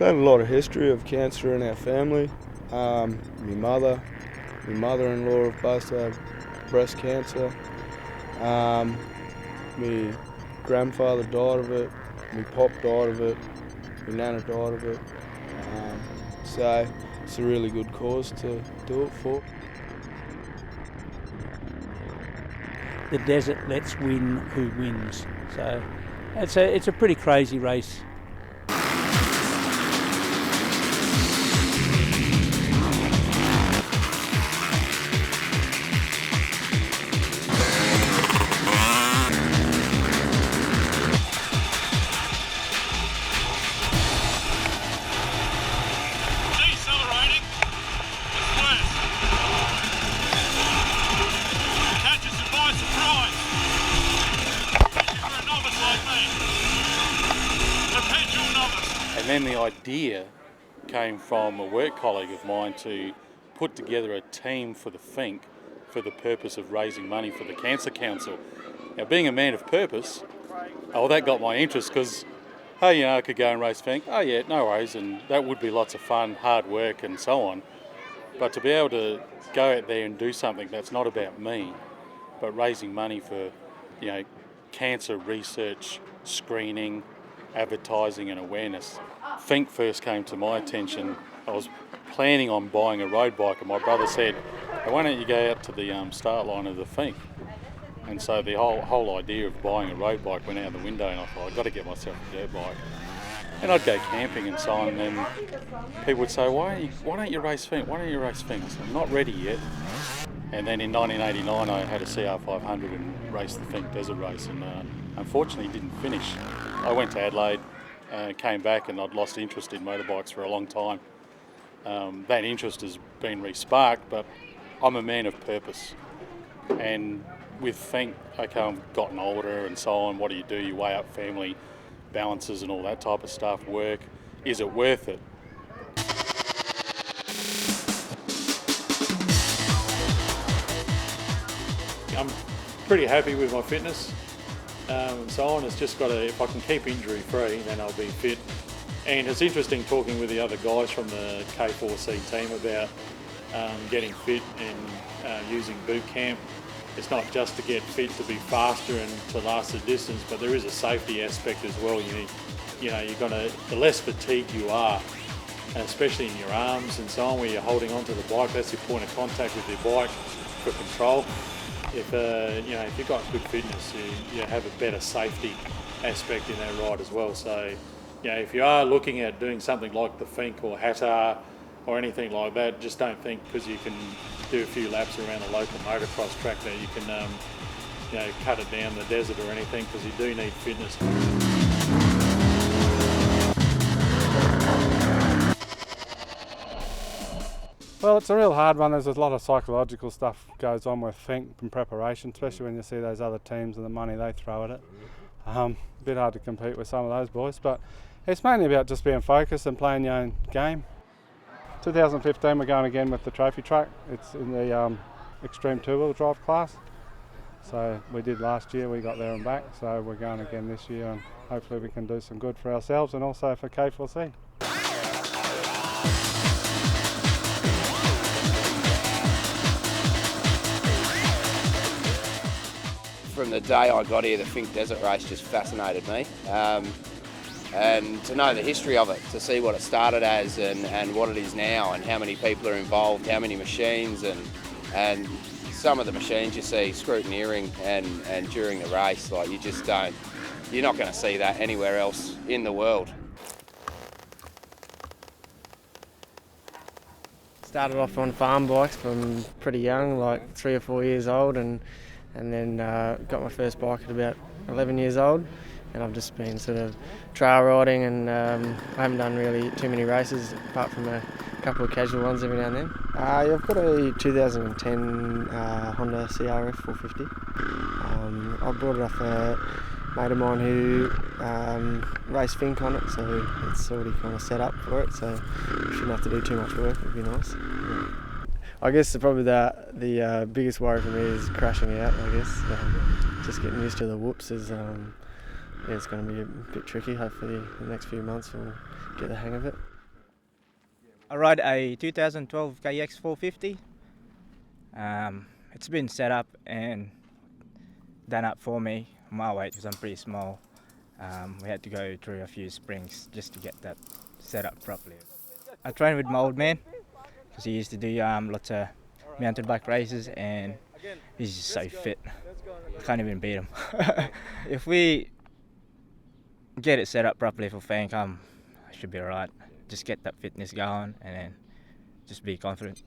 had a lot of history of cancer in our family. My mother-in-law have both had breast cancer. My grandfather died of it. My pop died of it. My nana died of it. So it's a really good cause to do it for. The desert lets win who wins. So it's a pretty crazy race. And then the idea came from a work colleague of mine to put together a team for the Finke for the purpose of raising money for the Cancer Council. Now, being a man of purpose, that got my interest because, hey, I could go and race Finke. Oh yeah, no worries, and that would be lots of fun, hard work and so on. But to be able to go out there and do something that's not about me, but raising money for, cancer research, screening, advertising and awareness. Finke first came to my attention. I was planning on buying a road bike and my brother said, hey, why don't you go out to the start line of the Finke? And so the whole idea of buying a road bike went out the window and I thought, I've got to get myself a dirt bike. And I'd go camping and so on and then people would say, why don't you race Finke? Why don't you race Finke? So I'm not ready yet. And then in 1989 I had a CR500 and raced the Finke Desert Race and unfortunately didn't finish. I went to Adelaide, came back and I'd lost interest in motorbikes for a long time. That interest has been re-sparked, but I'm a man of purpose. And with Finke, okay, I've gotten older and so on, what do? You weigh up family balances and all that type of stuff, work. Is it worth it? I'm pretty happy with my fitness. And so on. It's just got to, if I can keep injury free, then I'll be fit. And it's interesting talking with the other guys from the K4C team about getting fit and using boot camp. It's not just to get fit to be faster and to last the distance, but there is a safety aspect as well. The less fatigued you are, and especially in your arms and so on, where you're holding onto the bike, that's your point of contact with your bike for control. If you've got good fitness, you have a better safety aspect in that ride as well. So, if you are looking at doing something like the Finke or Hattar or anything like that, just don't think because you can do a few laps around a local motocross track that you can, cut it down the desert or anything, because you do need fitness. Well, it's a real hard one. There's a lot of psychological stuff goes on with Finke in preparation, especially when you see those other teams and the money they throw at it. A bit hard to compete with some of those boys, but it's mainly about just being focused and playing your own game. 2015 we're going again with the trophy track. It's in the extreme two-wheel drive class. So we did last year, we got there and back, so we're going again this year and hopefully we can do some good for ourselves and also for K4C. From the day I got here, the Finke Desert Race just fascinated me. And to know the history of it, to see what it started as and what it is now and how many people are involved, how many machines and some of the machines you see scrutineering and during the race, like you're not going to see that anywhere else in the world. Started off on farm bikes from pretty young, like 3 or 4 years old, and then got my first bike at about 11 years old, and I've just been sort of trail riding and I haven't done really too many races apart from a couple of casual ones every now and then. I've got a 2010 Honda CRF 450. I bought it off a mate of mine who raced Finke on it, so it's already kind of set up for it, so we shouldn't have to do too much work, it'd be nice. Yeah. I guess probably the biggest worry for me is crashing out, I guess. Just getting used to the whoops is it's going to be a bit tricky. Hopefully the next few months we'll get the hang of it. I ride a 2012 KX450. It's been set up and done up for me, my weight, because I'm pretty small. We had to go through a few springs just to get that set up properly. I train with my old man because he used to do lots of mountain bike races and he's just so fit. I can't even beat him. If we get it set up properly for Finke, I should be alright. Just get that fitness going and then just be confident.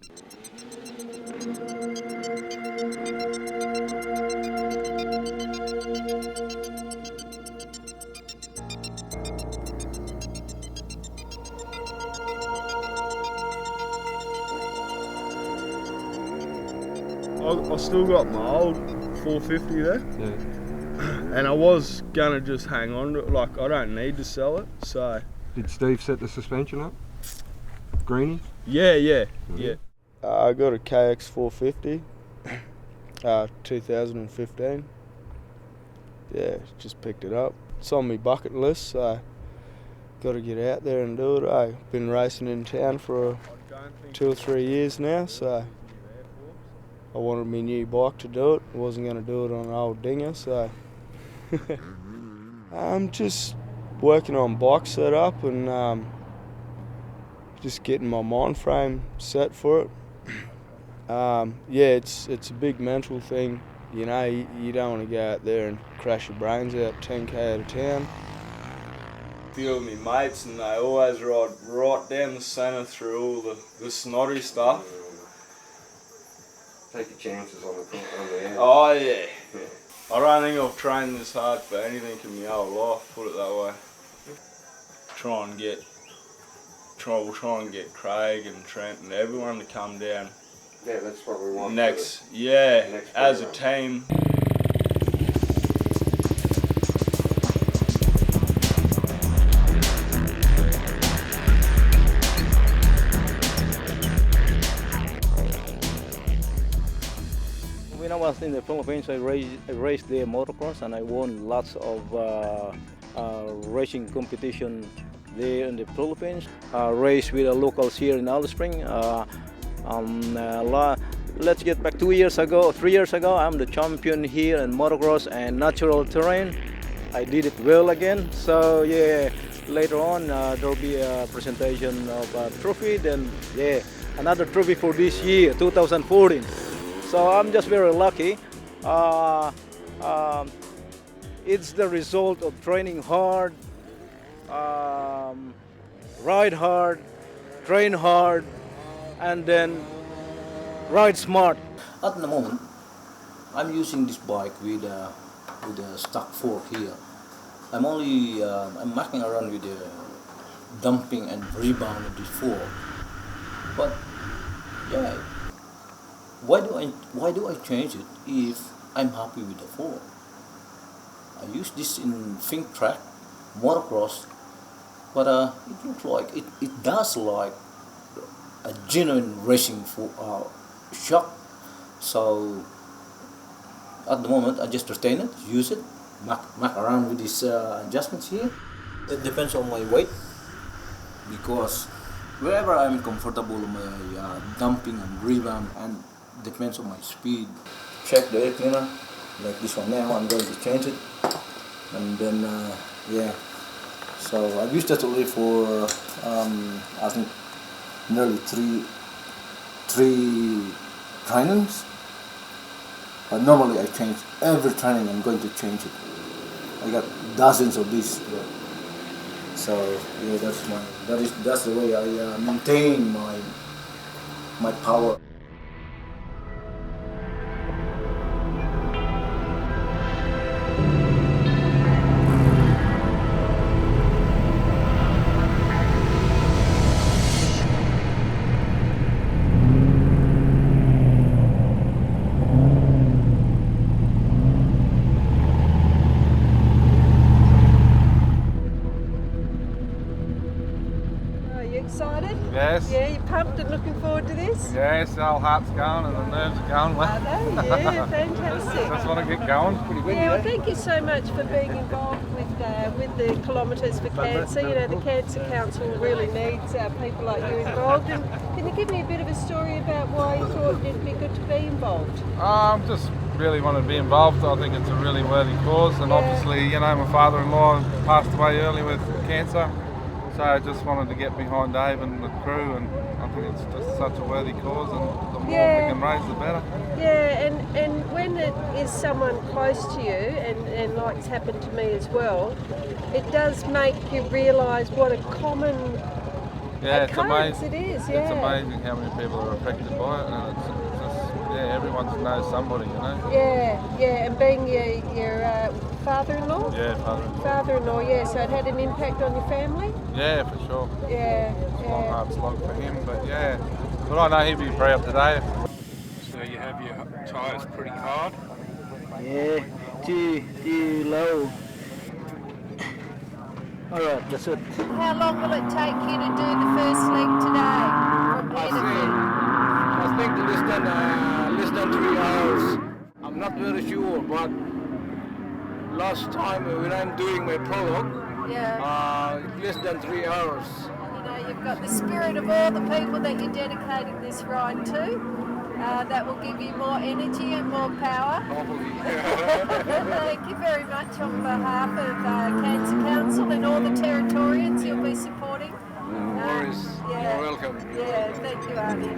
I still got my old 450 there. Yeah. And I was gonna just hang on to it, like I don't need to sell it, so. Did Steve set the suspension up? Greenie? Yeah. I got a KX 450, 2015. Yeah, just picked it up. It's on my bucket list, so got to get out there and do it. I've been racing in town for 2 or 3 years now, so I wanted my new bike to do it. I wasn't going to do it on an old dinger, so I'm just working on bike setup and just getting my mind frame set for it. Yeah, it's a big mental thing. You know, you don't want to go out there and crash your brains out 10k out of town. A few of my mates, and they always ride right down the centre through all the snotty stuff. Take your chances on the end. Oh yeah. I don't think I've trained this hard for anything in my whole life, put it that way. Try and get Craig and Trent and everyone to come down. Yeah, that's what we want. Next as a team. When I was in the Philippines, I raced there motocross and I won lots of racing competition there in the Philippines. Raced with the locals here in Alice Spring. Let's get back 3 years ago, I'm the champion here in motocross and natural terrain. I did it well again, so yeah, later on there'll be a presentation of a trophy, then yeah, another trophy for this year, 2014. So I'm just very lucky. It's the result of training hard, ride hard, train hard, and then ride smart. At the moment, I'm using this bike with a stock fork here. I'm mucking around with the dumping and rebound of this fork. But yeah, why do I change it if I'm happy with the fork? I use this in Finke track, motocross, but it looks like it does like a genuine racing shock. So at the moment I just retain it, use it, muck around with these adjustments here. It depends on my weight, because wherever I'm comfortable, my dumping and rebound, and depends on my speed. Check the air cleaner, like this one now, I'm going to change it, and then yeah. So I've used that already for I think nearly three trainings. But normally I change every training. I'm going to change it. I got dozens of these. So yeah, that's the way I maintain my power. Excited? Yes. Yeah, you pumped and looking forward to this? Yes, the whole heart's going and the nerves are going. Are they? Yeah, fantastic. Just want to get going. Yeah, well, thank you so much for being involved with with the Kilometres for Cancer. You know, the Cancer Council really needs people like you involved. And can you give me a bit of a story about why you thought it'd be good to be involved? Just really wanted to be involved. I think it's a really worthy cause, and obviously, you know, my father-in-law passed away early with cancer, so I just wanted to get behind Dave and the crew, and I think it's just such a worthy cause, and the more we can raise, the better. Yeah, and when it is someone close to you, and like it's happened to me as well, it does make you realise what a common it's amazing. It is, It's amazing how many people are affected by it, and it's just, everyone knows somebody, you know. Yeah, and being your father-in-law? Yeah, father-in-law. Father-in-law, yeah, so it had an impact on your family? Yeah, for sure. Yeah. Long, hard slog for him, but I know he'd be proud today. So you have your tyres pretty hard? Yeah, too low. Alright, that's it. How long will it take you to do the first leg today? I think less than 3 hours. I'm not very sure, but last time when I'm doing my prologue, less than 3 hours. You know, you've got the spirit of all the people that you're dedicating this ride to. That will give you more energy and more power. Thank you very much on behalf of Cancer Council and all the Territorians you'll be supporting. No worries. You're welcome. Yeah, thank you, Arnie.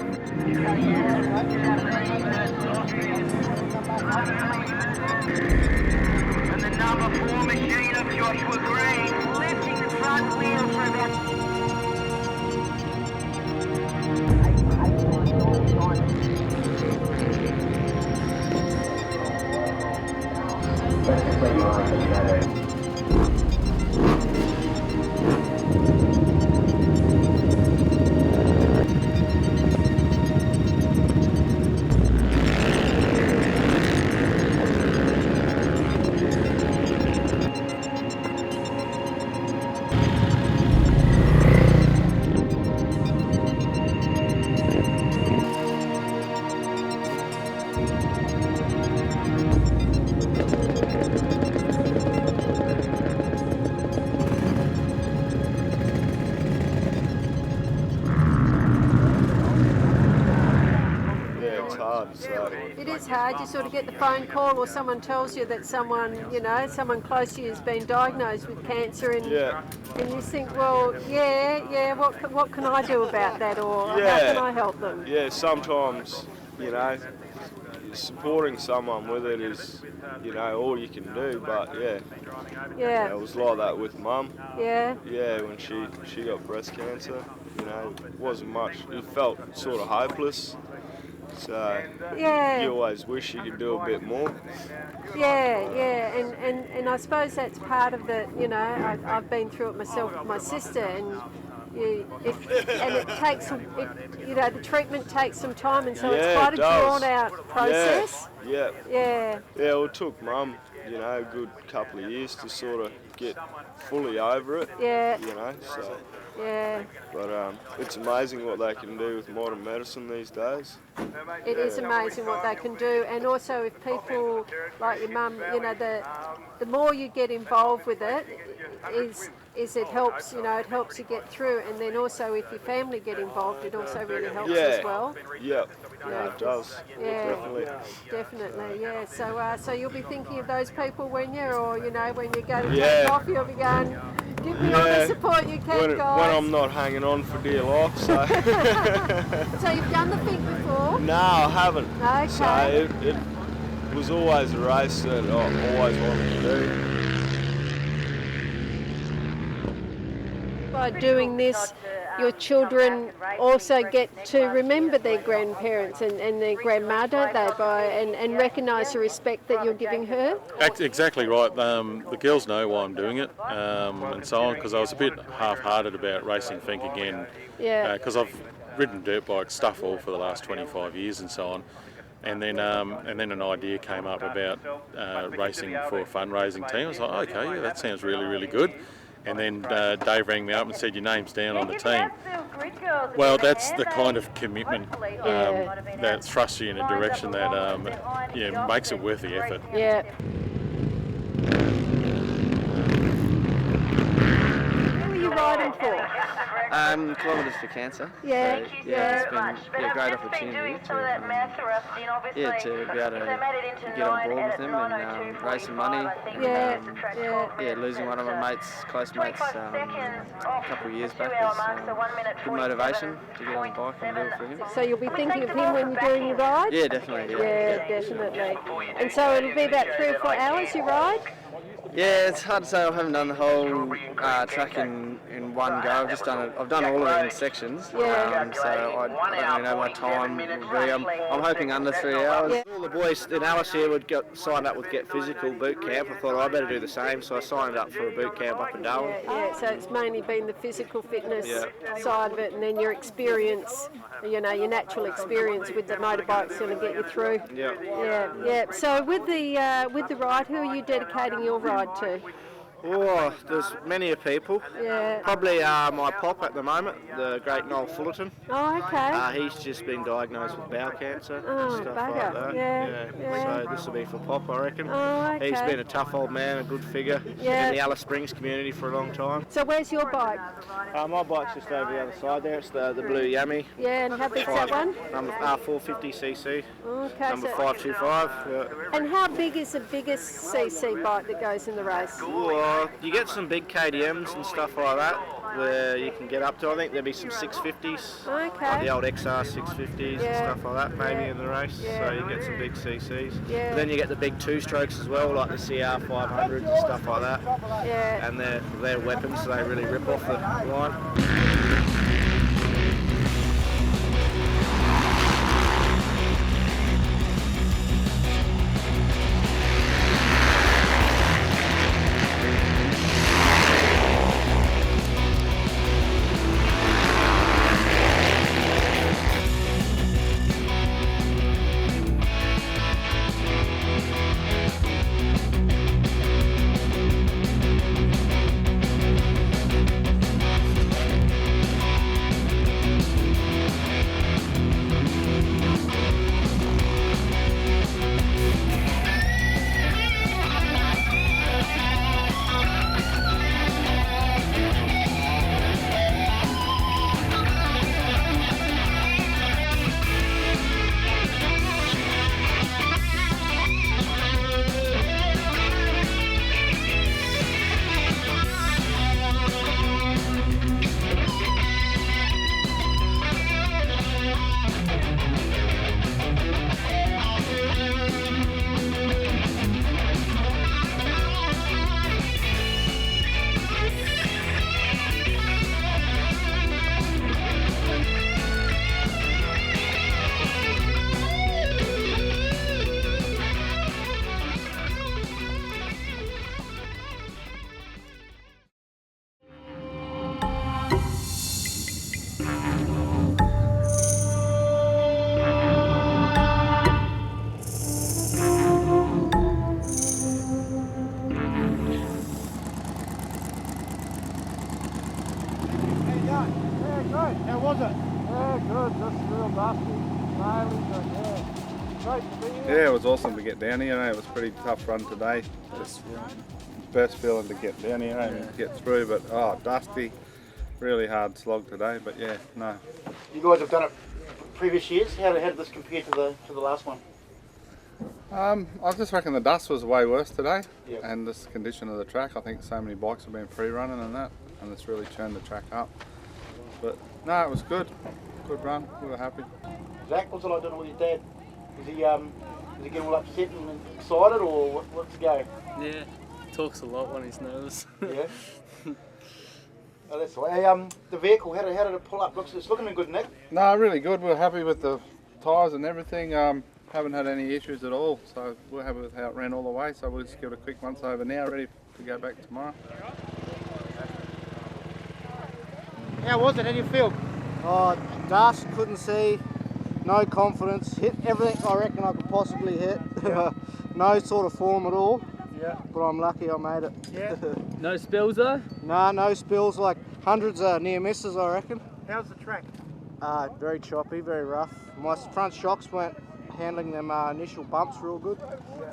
And the number 4 machine of Joshua Green, lifting the front wheel for about... It is hard. You sort of get the phone call or someone tells you that someone close to you has been diagnosed with cancer, and you think, well, what can I do about that, or how can I help them? Yeah, sometimes, you know, supporting someone with it is, you know, all you can do, but it was like that with Mum. When she got breast cancer, you know, it wasn't much, it felt sort of hopeless. So you always wish you could do a bit more. And I suppose that's part of the, you know, I've been through it myself with my sister, and it takes, the treatment takes some time, and so it's quite a drawn out process. Well, it took Mum, you know, a good couple of years to sort of get fully over it. You know, so. But it's amazing what they can do with modern medicine these days. It is amazing what they can do, and also if people like your mum, you know, the more you get involved with it, is it helps, you know, it helps you get through, and then also if your family get involved, it also really helps as well. It does. Definitely. So you'll be thinking of those people when you go to take off, you'll be going, give me all the support you can, guys. When I'm not hanging on for dear life, so. So you've done the Finke before? No, I haven't. Okay. So it was always a race that I always wanted to do. By doing this, your children also get to remember their grandparents and their grandma, don't they, and recognise the respect that you're giving her? Exactly right. The girls know why I'm doing it, and so on, because I was a bit half-hearted about racing Finke again, because I've ridden dirt bike stuff all for the last 25 years and so on. And then an idea came up about racing for a fundraising team. I was like, okay, that sounds really, really good. And then Dave rang me up and said, your name's down on the team. Well, that's the kind of commitment that thrusts you in a direction that makes it worth the effort. going for? Kilometres for Cancer. Yeah, so, it's been a great opportunity to be able to get on board with them and raise some money. And, losing one of my close mates, a couple of years back was good motivation to get on the bike and do it for him. So you'll be thinking of him when you're doing your ride? Yeah, definitely. Yeah, definitely. And so it'll be about 3 or 4 hours you ride? Yeah, it's hard to say. I haven't done the whole track in one go. I've done all of it in sections. So I don't really know my time will be. I'm hoping under 3 hours. Yeah. All the boys in Alice here would get signed up with Get Physical boot camp. I thought I better do the same, so I signed up for a boot camp up in Darwin. Yeah, so it's mainly been the physical fitness side of it, and then your experience, your natural experience with the motorbike's going to get you through. Yeah. So with the ride, who are you dedicating your ride to? Oh, there's many people. Yeah. Probably my pop at the moment, the great Noel Fullerton. Oh, okay. He's just been diagnosed with bowel cancer Oh, and stuff bugger. like that. Yeah. So this will be for Pop, I reckon. Oh, okay. He's been a tough old man, a good figure in the Alice Springs community for a long time. So where's your bike? My bike's just over the other side there. It's the blue Yummy. Yeah, and how big's that one? Number 450cc. Okay. Number 525. And how big is the biggest CC bike that goes in the race? Well, you get some big KDMs and stuff like that where you can get up to. I think there'll be some 650s, like the old XR 650s and stuff like that, maybe in the race. So you get some big CCs. But then you get the big two-strokes as well, like the CR 500s and stuff like that. And they're weapons, so they really rip off the line. How was it? Yeah, good. Just real dusty. Yeah, it was awesome to get down here. It was a pretty tough run today. Just best feeling to get down here and get through, but dusty. Really hard slog today, but yeah, no. You guys have done it previous years. How did this compare to the last one? I just reckon the dust was way worse today, and this condition of the track. I think so many bikes have been free-running and that, and it's really turned the track up. But no, it was good. Good run. We were happy. Zach, what's it like doing it with your dad? Is he getting all upset and excited, or what's the go? Yeah, talks a lot when he's nervous. Yeah. Oh, that's all right. Hey, the vehicle, how did it pull up? It's looking in good nick. No, really good. We're happy with the tyres and everything. Haven't had any issues at all, so we're happy with how it ran all the way. So we'll just give it a quick once over now, ready to go back tomorrow. How was it? How do you feel? Oh, dust, couldn't see, no confidence, hit everything I reckon I could possibly hit. Yeah. No sort of form at all. Yeah. But I'm lucky I made it. Yeah. No spills though? Nah, no spills, like hundreds of near misses I reckon. How's the track? Very choppy, very rough. My front shocks weren't handling them initial bumps real good.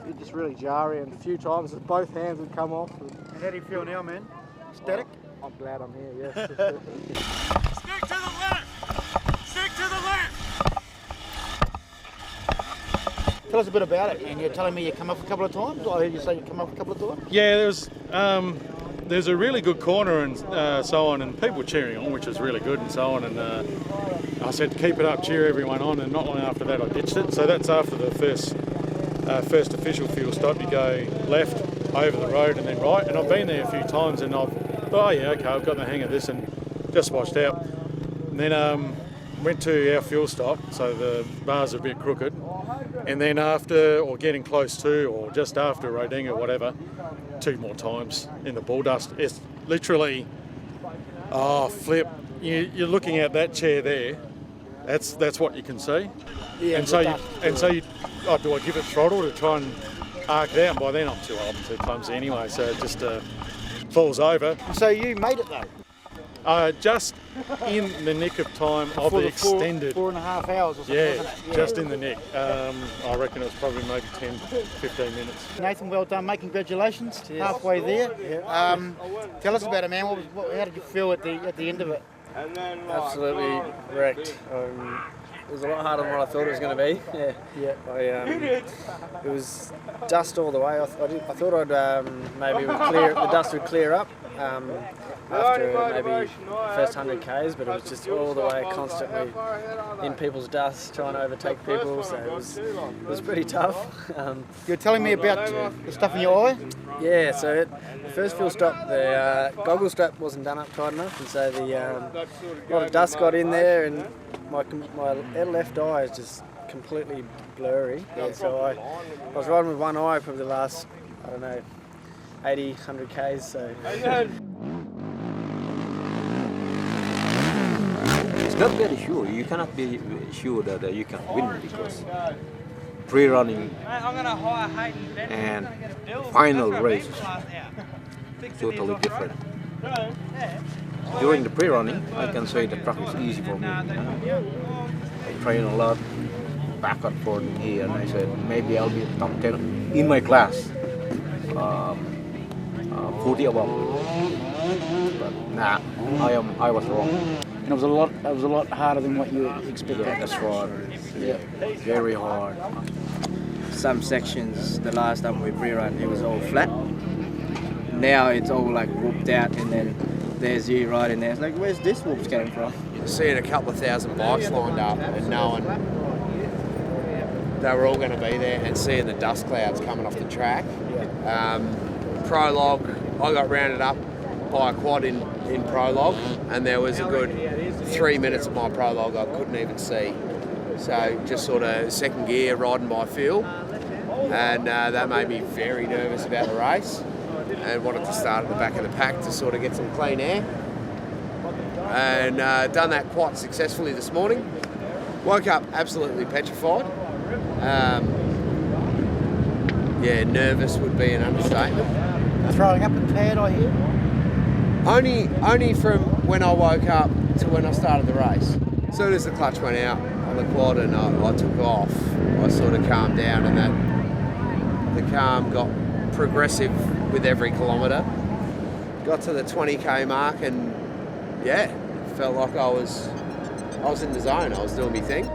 It just really jarry, and a few times both hands would come off. And how do you feel now, man? Static? I'm glad I'm here, yes. Stick to the left! Stick to the left! Tell us a bit about it. And you're telling me you come up a couple of times? I heard you say you come up a couple of times. Yeah, there's a really good corner and so on, and people were cheering on, which was really good and so on. And I said, keep it up, cheer everyone on. And not long after that, I ditched it. So that's after the first official fuel stop. You go left over the road and then right. And I've been there a few times, and I've thought, oh yeah, okay, I've got the hang of this, and just watched out. And then went to our fuel stop, so the bars are a bit crooked. And then after, or getting close to, or just after Roding or whatever, 2 more times in the bull dust. It's literally, flip. You're looking at that chair there. That's what you can see. Yeah, and so do I give it throttle to try and arc it out? And by then I'm too old and too clumsy anyway, so it just falls over. So you made it though? Just in the nick of time of the extended 4.5 hours or something, yeah, wasn't it? Yeah, just in the nick. I reckon it was probably maybe 10, 15 minutes. Nathan, well done, mate. Congratulations. Cheers. Halfway there. Tell us about it, man. How did you feel at the end of it? Absolutely wrecked. It was a lot harder than what I thought it was going to be. It was dust all the way. I thought I'd maybe the dust would clear up after maybe the first 100 k's, but it was just all the way constantly in people's dust, trying to overtake people. So it was pretty tough. You're telling me about the stuff in your eye? Yeah. So the first fuel stop, the goggle strap wasn't done up tight enough, and so a lot of dust got in there, and my left eye is just completely blurry. Yeah, so I was riding with one eye for the last, 80, 100 k's. So. It's not very sure. You cannot be sure that you can win, because pre-running and final race is totally different. During the pre-running, I can say the track is easy for me. I train a lot, back and forth here, and I said maybe I'll be top 10 in my class, 40 above. But nah, I was wrong. And it was a lot harder than what you expected. Yeah, that's right. Yeah, very hard. Some sections, the last time we pre-run, it was all flat. Now it's all like whooped out, and then there's you right in there. It's like, where's this whoops came from? Seeing a couple of thousand bikes lined up and knowing they were all going to be there, and seeing the dust clouds coming off the track. Prologue, I got rounded up by a quad in prologue, and there was a good 3 minutes of my prologue I couldn't even see. So just sort of second gear riding by feel, and that made me very nervous about the race, and wanted to start at the back of the pack to sort of get some clean air. And done that quite successfully this morning. Woke up absolutely petrified. Nervous would be an understatement. Throwing up and pad, I hear? Only from when I woke up to when I started the race. As soon as the clutch went out on the quad and I took off, I sort of calmed down, and the calm got progressive with every kilometre. Got to the 20k mark, and felt like I was in the zone. I was doing my thing.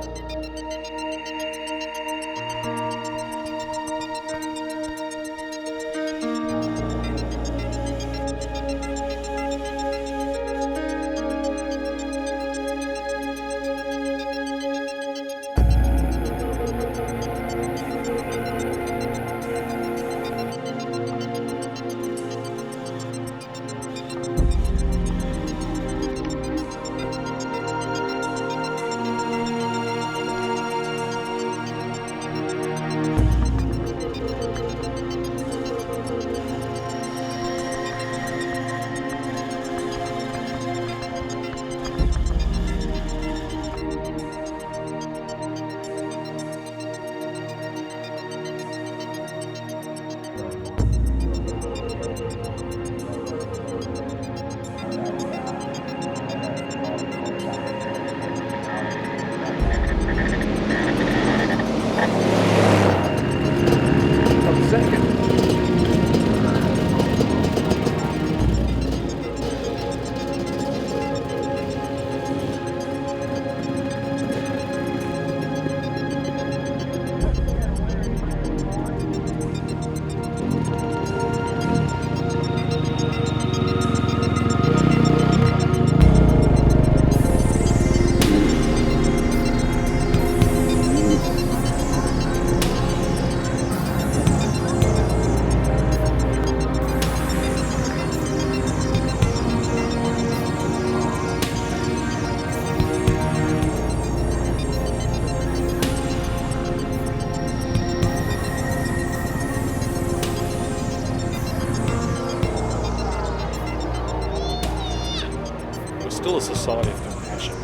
a society of compassion.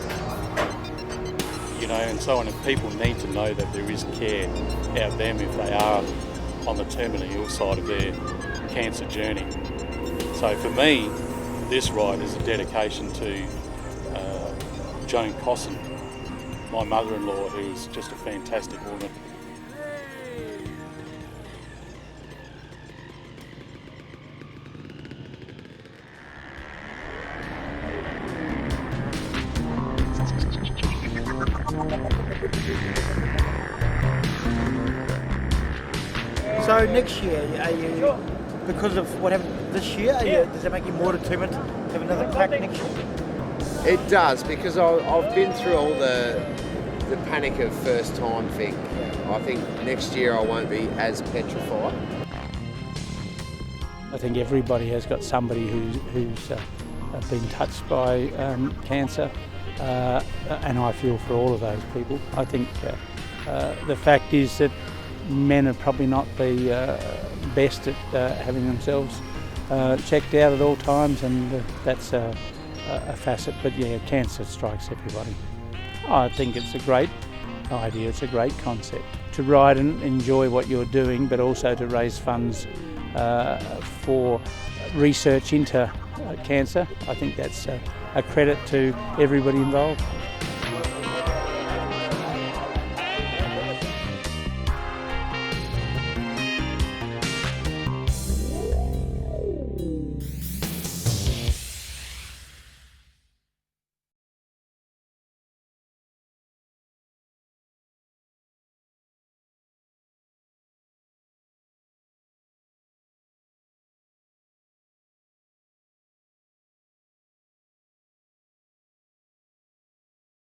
You know, and so on, and people need to know that there is care out them if they are on the terminally ill side of their cancer journey. So for me, this ride is a dedication to Joan Cosson, my mother-in-law, who is just a fantastic woman. So next year, are you, because of what happened this year, does that make you more determined to have another crack next year? It does, because I've been through all the panic of first time thing. I think next year I won't be as petrified. I think everybody has got somebody who's been touched by cancer, and I feel for all of those people. I think the fact is that men are probably not the best at having themselves checked out at all times, and that's a facet. But yeah, cancer strikes everybody. I think it's a great idea, it's a great concept. To ride and enjoy what you're doing, but also to raise funds for research into cancer. I think that's a credit to everybody involved.